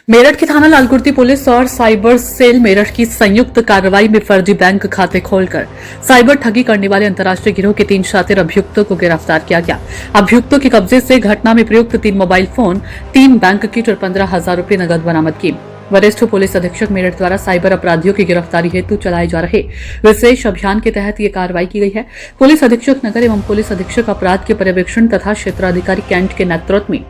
मेरठ की थाना लालकुर्ती पुलिस और साइबर सेल मेरठ की संयुक्त कार्रवाई में फर्जी बैंक खाते खोलकर साइबर ठगी करने वाले अंतर्राष्ट्रीय गिरोह के 3 शातिर अभियुक्तों को गिरफ्तार किया गया। अभियुक्तों के कब्जे से घटना में प्रयुक्त 3 मोबाइल फोन, 3 बैंक किट और 15,000 रुपये नकद बरामद की। वरिष्ठ पुलिस अधीक्षक मेरठ द्वारा साइबर अपराधियों की गिरफ्तारी हेतु चलाए जा रहे विशेष अभियान के तहत ये कार्रवाई की गई है। पुलिस अधीक्षक नगर एवं पुलिस अधीक्षक अपराध के पर्यवेक्षण तथा क्षेत्राधिकारी कैंट के नेतृत्व में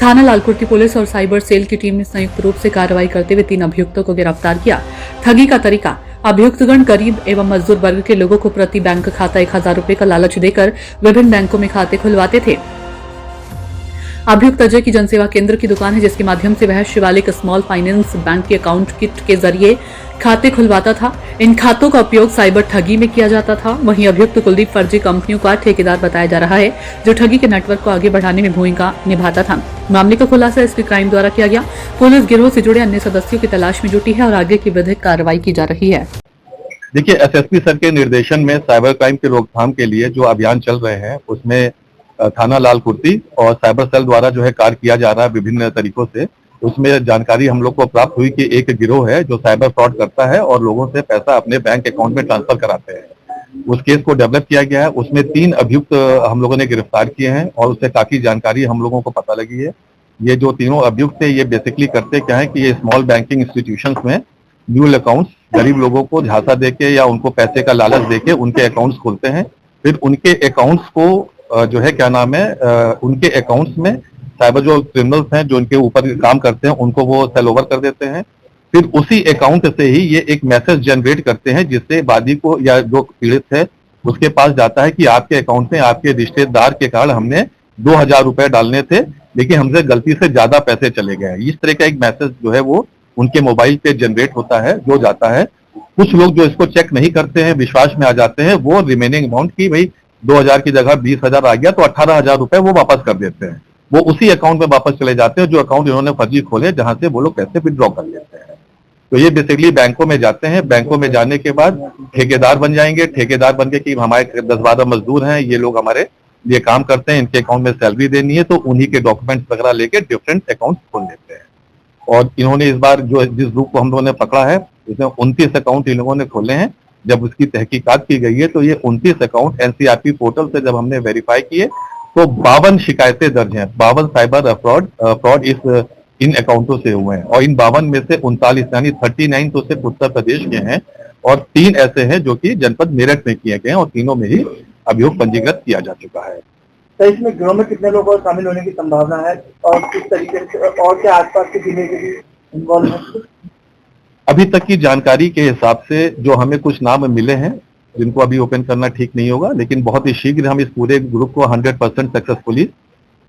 थाना लालकुर्ती पुलिस और साइबर सेल की टीम ने संयुक्त रूप से कार्रवाई करते हुए 3 अभियुक्तों को गिरफ्तार किया। ठगी का तरीका: अभियुक्तगण गरीब एवं मजदूर वर्ग के लोगों को प्रति बैंक खाता 1,000 रुपए का लालच देकर विभिन्न बैंकों में खाते खुलवाते थे। अभियुक्त अजय की जनसेवा केंद्र की दुकान है, जिसके माध्यम से वह शिवालिक स्मॉल फाइनेंस बैंक के अकाउंट किट के जरिए खाते खुलवाता था। इन खातों का उपयोग साइबर ठगी में किया जाता था। वहीं अभियुक्त कुलदीप फर्जी कंपनियों का ठेकेदार बताया जा रहा है, जो ठगी के नेटवर्क को आगे बढ़ाने में भूमिका निभाता था। मामले का खुलासा एसपी क्राइम द्वारा किया गया। पुलिस गिरोह से जुड़े अन्य सदस्यों की तलाश में जुटी है और आगे की विधिक कार्रवाई की जा रही है। देखिए, एसएसपी सर के निर्देशन में साइबर क्राइम की रोकथाम के लिए जो अभियान चल रहे हैं, उसमें थाना लालकुर्ती और साइबर सेल द्वारा जो है कार्य किया जा रहा है विभिन्न तरीकों से। उसमें जानकारी हम लोग को प्राप्त हुई कि एक गिरोह है जो साइबर फ्रॉड करता है और लोगों से पैसा अपने बैंक अकाउंट में ट्रांसफर कराते हैं। उस केस को डेवलप किया गया है। उसमें 3 अभियुक्त हम लोगों ने गिरफ्तार किए हैं और उससे काफी जानकारी हम लोगों को पता लगी है। ये जो तीनों अभियुक्त थे, ये बेसिकली करते क्या है कि ये स्मॉल बैंकिंग इंस्टीट्यूशंस में ड्यूल अकाउंट्स गरीब लोगों को झांसा देके या उनको पैसे का लालच देके उनके अकाउंट्स खोलते हैं। फिर उनके अकाउंट्स को जो है क्या नाम है, उनके अकाउंट्स में साइबर जो क्रिमिनल्स हैं जो उनके ऊपर काम करते हैं उनको वो सेल ओवर कर देते हैं। फिर उसी अकाउंट से ही ये एक मैसेज जनरेट करते हैं, जिससे वादी को या जो पीड़ित है उसके पास जाता है कि आपके अकाउंट में आपके रिश्तेदार के कारण हमने 2,000 रुपए डालने थे, लेकिन हमसे गलती से ज्यादा पैसे चले गए। इस तरह का एक मैसेज जो है वो उनके मोबाइल पे जनरेट होता है, जो जाता है। कुछ लोग जो इसको चेक नहीं करते हैं, विश्वास में आ जाते हैं, वो रिमेनिंग अमाउंट की भाई 2,000 की जगह 20,000 आ गया तो 18,000 रुपए वो वापस कर देते हैं। वो उसी अकाउंट में वापस चले जाते हैं जो अकाउंट इन्होंने फर्जी खोले, जहां से वो लोग पैसे विड्रॉ कर लेते हैं। तो ये बेसिकली बैंकों में जाते हैं। बैंकों में जाने के बाद ठेकेदार बन जाएंगे। ठेकेदार बन के कि हमारे 10-12 मजदूर हैं, ये लोग हमारे ये काम करते हैं, इनके अकाउंट में सैलरी देनी है, तो उन्हीं के डॉक्यूमेंट्स वगैरह लेके डिफरेंट अकाउंट खोल लेते हैं। और इन्होंने इस बार जो जिस ग्रुप को हम लोगों ने पकड़ा है, इसमें 29 अकाउंट इन लोगों ने खोले हैं। जब उसकी तहकीकात की गई है तो ये 29 अकाउंट एनसीआरपी पोर्टल से जब हमने वेरीफाई किए तो 52 शिकायतें दर्ज हैं। 52 साइबर फ्रॉड इन अकाउंटों से हुए हैं और इन 52 में से 39 यानी 39 तो सिर्फ उत्तर प्रदेश के हैं और 3 ऐसे हैं जो कि जनपद मेरठ में किए गए हैं और तीनों में ही अभियोग पंजीकृत किया जा चुका है। तो इसमें गिरोह में कितने लोगों को शामिल होने की संभावना है और किस तरीके से और क्या आसपास के जिले के भी इन्वॉल्व है? अभी तक की जानकारी के हिसाब से जो हमें कुछ नाम मिले हैं, जिनको अभी ओपन करना ठीक नहीं होगा, लेकिन बहुत ही शीघ्र हम इस पूरे ग्रुप को 100% सक्सेसफुली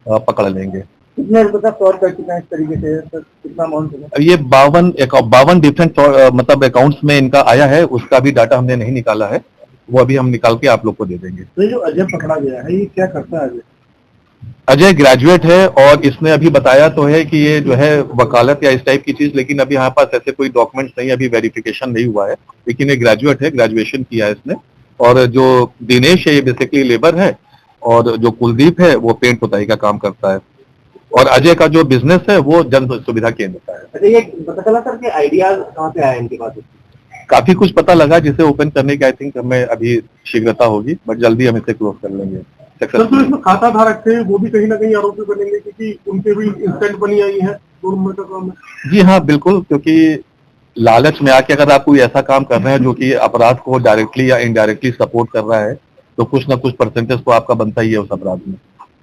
पकड़ लेंगे। कितने रुपए का फ्रॉड कर चुके हैं इस तरीके से, कितना अमाउंट है? ये 52 डिफरेंट मतलब अकाउंट्स में इनका आया है, उसका भी डाटा हमने नहीं निकाला है, वो अभी हम निकाल के आप लोग को दे देंगे। तो ये जो अजय पकड़ा गया है, ये क्या करता है? अजय ग्रेजुएट है और इसने अभी बताया तो है कि ये जो है वकालत या इस टाइप की चीज, लेकिन अभी यहाँ पास ऐसे कोई डॉक्यूमेंट्स नहीं, अभी वेरिफिकेशन नहीं हुआ है, लेकिन ये ग्रेजुएट है, ग्रेजुएशन किया है इसने। और जो दिनेश है ये बेसिकली लेबर है और जो कुलदीप है वो पेंट पुताई का काम करता है और अजय का जो बिजनेस है वो जन सुविधा केंद्र का है। अच्छा, ये पता चला सर कि आइडियाज कहाँ से आया इनके पास? काफी कुछ पता लगा जिसे ओपन करने की आई थिंक हमें अभी शीघ्रता होगी, बट जल्दी हम इसे क्लोज कर लेंगे। तो इसमें खाता धारक थे वो भी कहीं ना कहीं आरोपी बनेंगे क्योंकि उनके भी इंस्टेंट बनी आई है 2 नंबर का काम है। जी हाँ, बिल्कुल, क्योंकि लालच में आके अगर आप कोई ऐसा काम कर रहे हैं जो कि अपराध को डायरेक्टली या इनडायरेक्टली सपोर्ट कर रहा है, तो कुछ ना कुछ परसेंटेज तो आपका बनता ही है उस अपराध में।